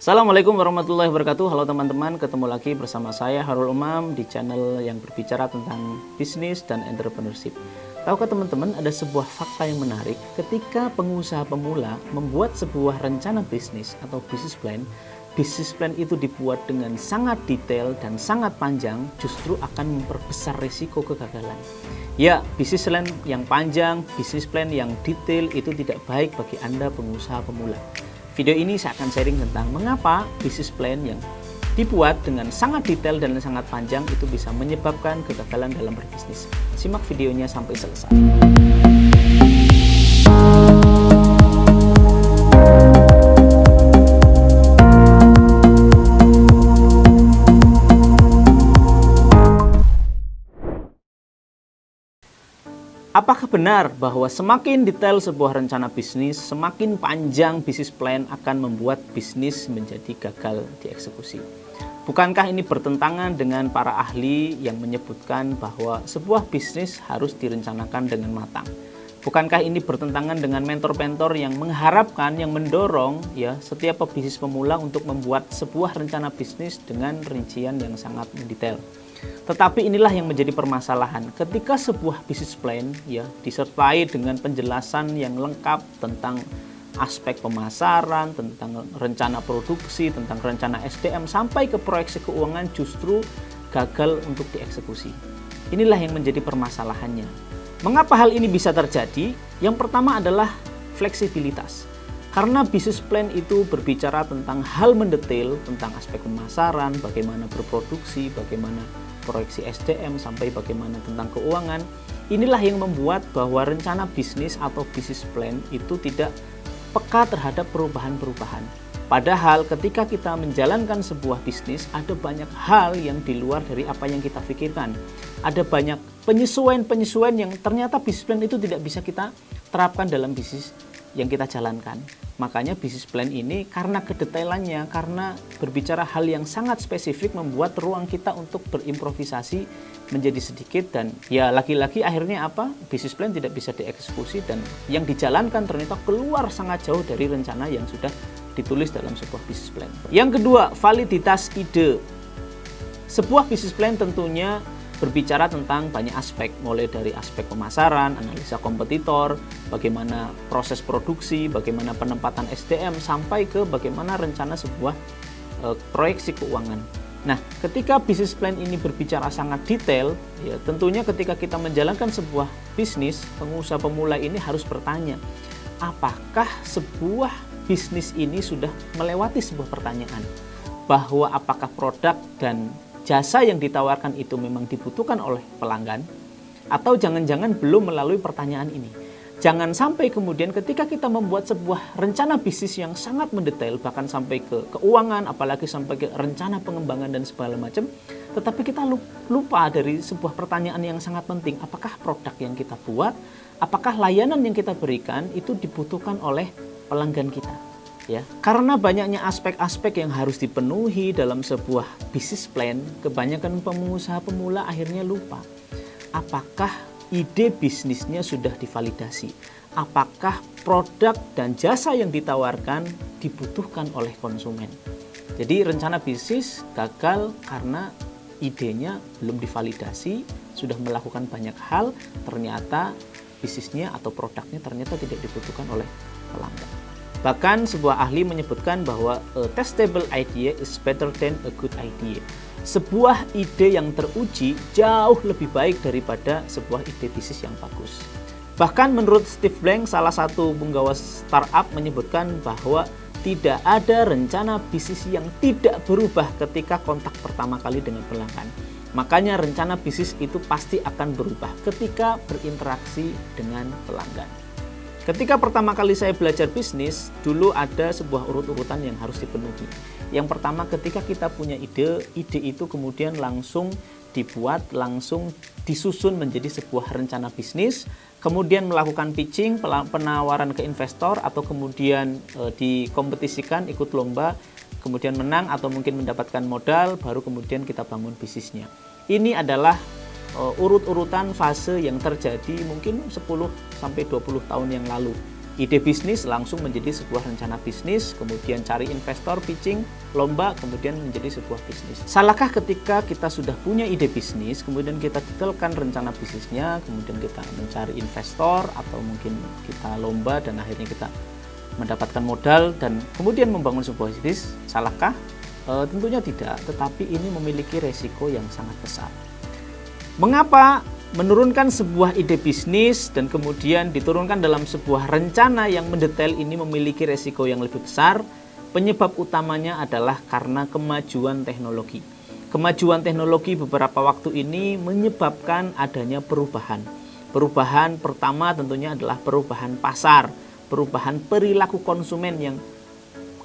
Assalamualaikum warahmatullahi wabarakatuh. Halo teman-teman, ketemu lagi bersama saya Harul Umam di channel yang berbicara tentang bisnis dan entrepreneurship. Tahukah teman-teman, ada sebuah fakta yang menarik ketika pengusaha pemula membuat sebuah rencana bisnis atau business plan itu dibuat dengan sangat detail dan sangat panjang, justru akan memperbesar risiko kegagalan. Ya, bisnis plan yang panjang, bisnis plan yang detail itu tidak baik bagi Anda pengusaha pemula. Video ini saya akan sharing tentang mengapa bisnis plan yang dibuat dengan sangat detail dan sangat panjang itu bisa menyebabkan kegagalan dalam berbisnis. Simak videonya sampai selesai. Apakah benar bahwa semakin detail sebuah rencana bisnis, semakin panjang bisnis plan akan membuat bisnis menjadi gagal dieksekusi? Bukankah ini bertentangan dengan para ahli yang menyebutkan bahwa sebuah bisnis harus direncanakan dengan matang? Bukankah ini bertentangan dengan mentor-mentor yang mengharapkan, yang mendorong ya setiap pebisnis pemula untuk membuat sebuah rencana bisnis dengan rincian yang sangat mendetail? Tetapi inilah yang menjadi permasalahan ketika sebuah bisnis plan ya disertai dengan penjelasan yang lengkap tentang aspek pemasaran, tentang rencana produksi, tentang rencana SDM sampai ke proyeksi keuangan justru gagal untuk dieksekusi. Inilah yang menjadi permasalahannya. Mengapa hal ini bisa terjadi? Yang pertama adalah fleksibilitas. Karena bisnis plan itu berbicara tentang hal mendetail, tentang aspek pemasaran, bagaimana berproduksi, bagaimana proyeksi SDM, sampai bagaimana tentang keuangan. Inilah yang membuat bahwa rencana bisnis atau bisnis plan itu tidak peka terhadap perubahan-perubahan. Padahal ketika kita menjalankan sebuah bisnis, ada banyak hal yang di luar dari apa yang kita pikirkan. Ada banyak penyesuaian-penyesuaian yang ternyata bisnis plan itu tidak bisa kita terapkan dalam bisnis yang kita jalankan. Makanya bisnis plan ini karena kedetailannya, karena berbicara hal yang sangat spesifik membuat ruang kita untuk berimprovisasi menjadi sedikit dan ya lagi-lagi akhirnya apa? Bisnis plan tidak bisa dieksekusi dan yang dijalankan ternyata keluar sangat jauh dari rencana yang sudah ditulis dalam sebuah bisnis plan. Yang kedua, validitas ide. Sebuah bisnis plan tentunya berbicara tentang banyak aspek, mulai dari aspek pemasaran, analisa kompetitor, bagaimana proses produksi, bagaimana penempatan SDM, sampai ke bagaimana rencana sebuah proyeksi keuangan. Nah, ketika bisnis plan ini berbicara sangat detail, ya tentunya ketika kita menjalankan sebuah bisnis, pengusaha pemula ini harus bertanya, apakah sebuah bisnis ini sudah melewati sebuah pertanyaan, bahwa apakah produk dan jasa yang ditawarkan itu memang dibutuhkan oleh pelanggan, atau jangan-jangan belum melalui pertanyaan ini. Jangan sampai kemudian ketika kita membuat sebuah rencana bisnis yang sangat mendetail, bahkan sampai ke keuangan, apalagi sampai ke rencana pengembangan dan segala macam, tetapi kita lupa dari sebuah pertanyaan yang sangat penting. Apakah produk yang kita buat, apakah layanan yang kita berikan itu dibutuhkan oleh pelanggan kita? Ya, karena banyaknya aspek-aspek yang harus dipenuhi dalam sebuah bisnis plan, kebanyakan pengusaha pemula akhirnya lupa. Apakah ide bisnisnya sudah divalidasi? Apakah produk dan jasa yang ditawarkan dibutuhkan oleh konsumen? Jadi rencana bisnis gagal karena idenya belum divalidasi, sudah melakukan banyak hal, ternyata bisnisnya atau produknya ternyata tidak dibutuhkan oleh pelanggan. Bahkan sebuah ahli menyebutkan bahwa a testable idea is better than a good idea. Sebuah ide yang teruji jauh lebih baik daripada sebuah ide bisnis yang bagus. Bahkan menurut Steve Blank, salah satu penggawa startup, menyebutkan bahwa tidak ada rencana bisnis yang tidak berubah ketika kontak pertama kali dengan pelanggan. Makanya rencana bisnis itu pasti akan berubah ketika berinteraksi dengan pelanggan. Ketika pertama kali saya belajar bisnis, dulu ada sebuah urut-urutan yang harus dipenuhi. Yang pertama, ketika kita punya ide itu kemudian langsung dibuat, langsung disusun menjadi sebuah rencana bisnis, kemudian melakukan pitching, penawaran ke investor, atau kemudian dikompetisikan, ikut lomba, kemudian menang atau mungkin mendapatkan modal, baru kemudian kita bangun bisnisnya. Ini adalah urut-urutan fase yang terjadi mungkin 10-20 tahun yang lalu. ide bisnis langsung menjadi sebuah rencana bisnis, kemudian cari investor, pitching, lomba, kemudian menjadi sebuah bisnis. Salahkah ketika kita sudah punya ide bisnis, kemudian kita detailkan rencana bisnisnya, kemudian kita mencari investor, atau mungkin kita lomba dan akhirnya kita mendapatkan modal dan kemudian membangun sebuah bisnis? Salahkah? Tentunya tidak, tetapi ini memiliki resiko yang sangat besar. Mengapa menurunkan sebuah ide bisnis dan kemudian diturunkan dalam sebuah rencana yang mendetail ini memiliki resiko yang lebih besar? Penyebab utamanya adalah karena kemajuan teknologi. Kemajuan teknologi beberapa waktu ini menyebabkan adanya perubahan. Perubahan pertama tentunya adalah perubahan pasar, perubahan perilaku konsumen yang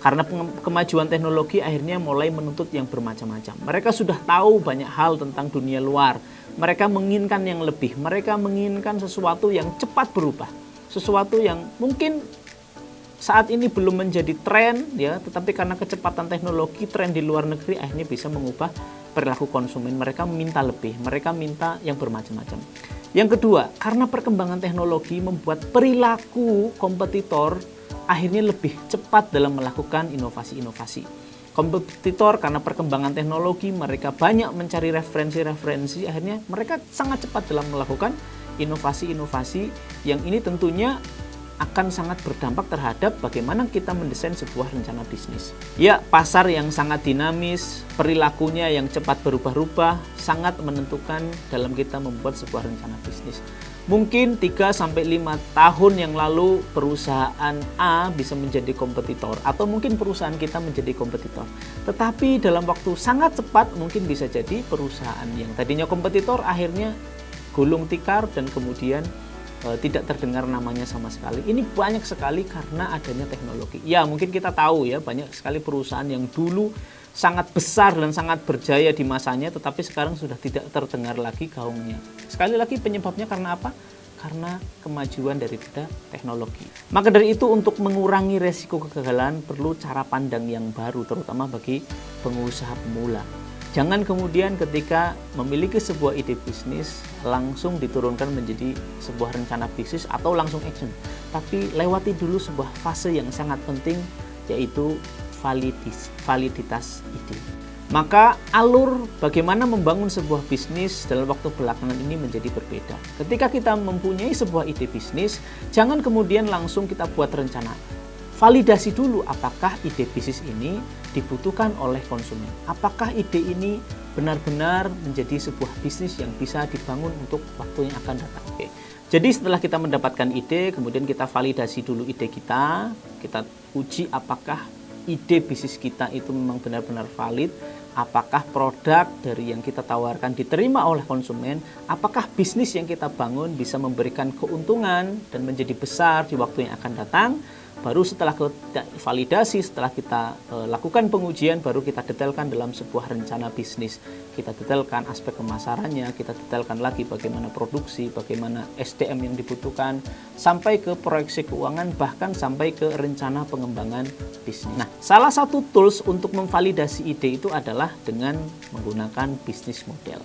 karena kemajuan teknologi akhirnya mulai menuntut yang bermacam-macam. Mereka sudah tahu banyak hal tentang dunia luar. Mereka menginginkan yang lebih. Mereka menginginkan sesuatu yang cepat berubah. Sesuatu yang mungkin saat ini belum menjadi tren, ya, tetapi karena kecepatan teknologi, tren di luar negeri akhirnya bisa mengubah perilaku konsumen. Mereka minta lebih. Mereka minta yang bermacam-macam. Yang kedua, karena perkembangan teknologi membuat perilaku kompetitor akhirnya lebih cepat dalam melakukan inovasi-inovasi. Kompetitor karena perkembangan teknologi, mereka banyak mencari referensi-referensi, akhirnya mereka sangat cepat dalam melakukan inovasi-inovasi yang ini tentunya akan sangat berdampak terhadap bagaimana kita mendesain sebuah rencana bisnis. Ya, pasar yang sangat dinamis, perilakunya yang cepat berubah-ubah, sangat menentukan dalam kita membuat sebuah rencana bisnis. Mungkin 3-5 tahun yang lalu perusahaan A bisa menjadi kompetitor atau mungkin perusahaan kita menjadi kompetitor. Tetapi dalam waktu sangat cepat mungkin bisa jadi perusahaan yang tadinya kompetitor akhirnya gulung tikar dan kemudian tidak terdengar namanya sama sekali. Ini banyak sekali karena adanya teknologi. Ya, mungkin kita tahu ya, banyak sekali perusahaan yang dulu sangat besar dan sangat berjaya di masanya, tetapi sekarang sudah tidak terdengar lagi gaungnya. Sekali lagi penyebabnya karena apa? Karena kemajuan daripada teknologi. Maka dari itu untuk mengurangi resiko kegagalan perlu cara pandang yang baru, terutama bagi pengusaha pemula. Jangan kemudian ketika memiliki sebuah ide bisnis langsung diturunkan menjadi sebuah rencana bisnis atau langsung action. Tapi lewati dulu sebuah fase yang sangat penting, yaitu validitas ide. Maka alur bagaimana membangun sebuah bisnis dalam waktu belakangan ini menjadi berbeda. Ketika kita mempunyai sebuah ide bisnis, jangan kemudian langsung kita buat rencana. Validasi dulu apakah ide bisnis ini dibutuhkan oleh konsumen. Apakah ide ini benar-benar menjadi sebuah bisnis yang bisa dibangun untuk waktu yang akan datang. Oke. Jadi setelah kita mendapatkan ide, kemudian kita validasi dulu ide kita uji apakah ide bisnis kita itu memang benar-benar valid, apakah produk dari yang kita tawarkan diterima oleh konsumen, apakah bisnis yang kita bangun bisa memberikan keuntungan dan menjadi besar di waktu yang akan datang. Baru setelah kita validasi, setelah kita lakukan pengujian, baru kita detailkan dalam sebuah rencana bisnis. Kita detailkan aspek pemasarannya, kita detailkan lagi bagaimana produksi, bagaimana SDM yang dibutuhkan, sampai ke proyeksi keuangan, bahkan sampai ke rencana pengembangan bisnis. Nah, salah satu tools untuk memvalidasi ide itu adalah dengan menggunakan bisnis model.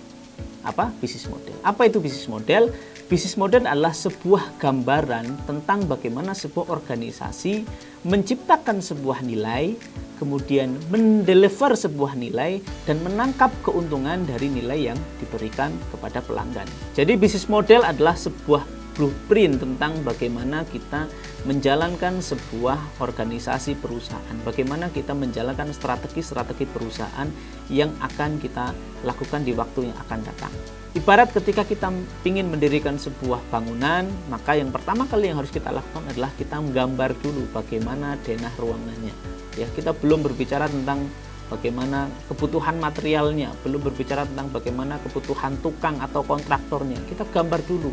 Apa? Bisnis model. Apa itu bisnis model? Bisnis model adalah sebuah gambaran tentang bagaimana sebuah organisasi menciptakan sebuah nilai, kemudian mendeliver sebuah nilai, dan menangkap keuntungan dari nilai yang diberikan kepada pelanggan. Jadi bisnis model adalah sebuah blueprint tentang bagaimana kita menjalankan sebuah organisasi perusahaan, bagaimana kita menjalankan strategi-strategi perusahaan yang akan kita lakukan di waktu yang akan datang. Ibarat ketika kita ingin mendirikan sebuah bangunan, maka yang pertama kali yang harus kita lakukan adalah kita menggambar dulu bagaimana denah ruangannya. Ya, kita belum berbicara tentang bagaimana kebutuhan materialnya, belum berbicara tentang bagaimana kebutuhan tukang atau kontraktornya. Kita gambar dulu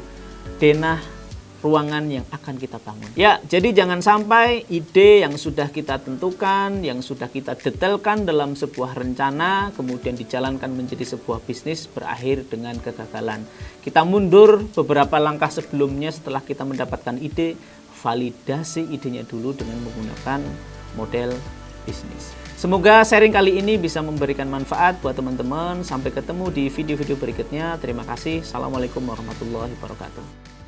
denah ruangan yang akan kita bangun. Ya, jadi jangan sampai ide yang sudah kita tentukan, yang sudah kita detailkan dalam sebuah rencana, kemudian dijalankan menjadi sebuah bisnis berakhir dengan kegagalan. Kita mundur beberapa langkah sebelumnya setelah kita mendapatkan ide, validasi idenya dulu dengan menggunakan model bisnis. Semoga sharing kali ini bisa memberikan manfaat buat teman-teman. Sampai ketemu di video-video berikutnya. Terima kasih. Assalamualaikum warahmatullahi wabarakatuh.